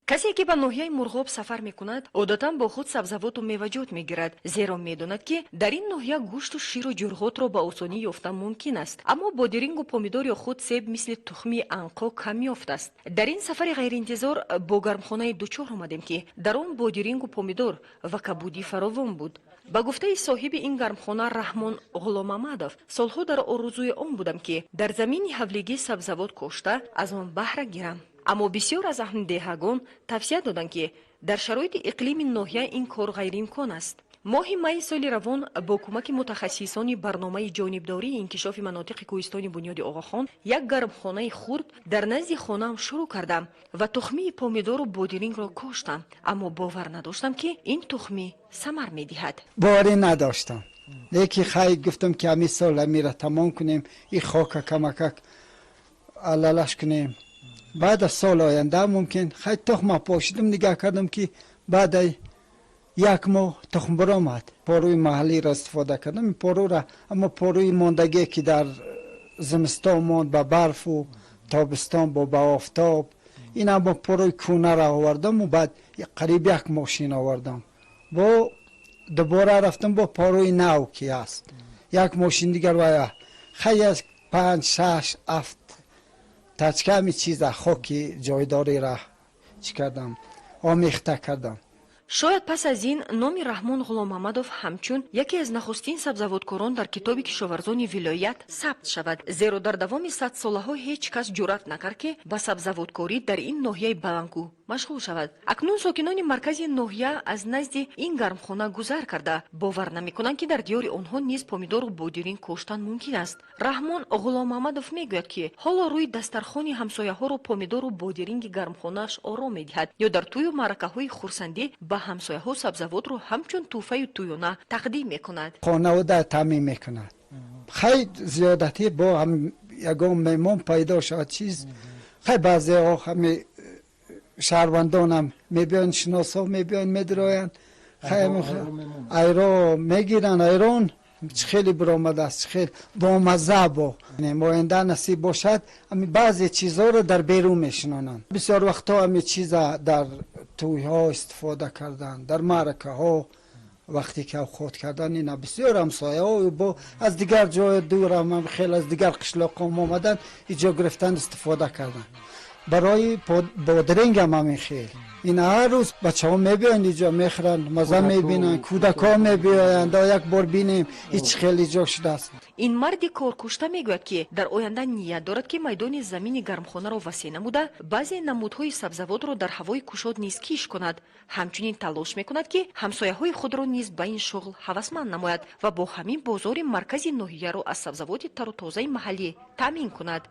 کسی که به ناحیه مرغاب سفر میکند عادتا با خود سبزیجات و میوه‌جات میگیرد، زیرا میداند که در این ناحیه گوشت و شیر و جرغات را به آسانی یافتن ممکن است. اما بادرینگ و پامیدور یا خود سیب مثل تخمی عنقا کم یافت است. در این سفر غیر انتظار با گرمخانه دوچار آمدیم که در آن بادرینگ و پامیدور و کبودی فراوان بود. با گفته صاحب این گرمخانه رحمان غلام‌محمدов سالها در آرزوی آن بودم که در زمین حولگی سبزیجات کاشته از آن بهره گیرم. اما بسیار از اهندهگان توصیه دادند که در شرایط اقلیم ناحیه این کار غیر امکان است. ماه می سال روان با کمک متخصصان برنامه جانبداری انکشاف مناطق کوهستانی بنیاد آقاخان یک گرمخانه خرد در نزد خانه‌ام شروع کردم و تخمی پامیدور و بادرینگ را کاشتم، اما باور نداشتم که این تخمی ثمر می‌دهد. باوری نداشتم. یکی خیلی گفتم که همین سال میره تمام کنیم، این خاک کمک علالش کنیم. بعد از سال آینده ممکن خیلی تخم پاشیدم، نگاه کردم که بعد یک ماه تخم برآمد. پاروی محلی را استفاده کردم، پارو را، اما پاروی ماندگی که در زمستان ماند با برف و تابستان با آفتاب، این اما پاروی کونه را آوردم و بعد قریب یک ماشین آوردم. با دوباره رفتم با پاروی نو که است، یک ماشین دیگر و خیلی از 5 6 7 تچکه همی چیز خاکی جایداری را چی کردم، آمیخته کردم. شاید پس از این نام رحمان غلام‌محمدов همچون یکی از نخستین سبزیجاتکاران در کتاب کشاورزان ولایت ثبت شود، زیرا در دوام 100 سالها هیچ کس جرأت نکرد که به سبزیجاتکاری در این ناحیه بلندکو مشغول شود. اکنون ساکنان مرکزی ناحیه از نزد این گرمخانه گذر کرده باور نمی‌کنند که در دیار آنها نیز پامیدور و بادرینگ کاشتن ممکن است. رحمان غلام‌محمدов میگوید که حالا روی دسترخوان همسایه‌ها را پامیدور و بادرینگ گرمخانه‌اش آرام می‌دهد، یا در توی و معرکه‌های خرسندی به همسایه‌ها سبزیجات رو همچون توفه و تویونه تقدیم می‌کند. خانواده تامین می‌کند. خیلی زیادتی با هم یگان میمون پیدا شد چیز. خیلی بعضی‌ها همین شهروندان هم میبین، شناسا میبین میدراین، خیلی ایران میگیرن. ایران خیلی برآمده است، خیلی با مزه با آینده نصیب باشد همین بعضی چیزها رو در بیرون میشنانند. بسیار وقتا همین چیزا در توی ها استفاده کردن، در معرکه ها وقتی که خود کردن، اینا بسیار همسایه ها با از دیگر جای دور هم خیلی از دیگر قشلاق هم آمدن اینجا گرفتن استفاده کردن. برای بادرینگ هم همین خیلی این هر روز بچه ها میبینن اینجا میخرن، مزه میبینن، کودک ها میبینن. یک بار بینیم هیچ خیلی جا شده است. این مرد کارکشته میگوید که در آینده نیت دارد که میدان زمین گرمخانه را وسیع نموده بعضی نمودهای سبزیجات را در هوای گشاد نیز کیش کند. همچنین تلاش میکند که همسایه‌های خود را نیز به این شغل هوسمند نماید و با همین بازار مرکزی ناحیه را از سبزیجات تر و تازه محلی تامین کند.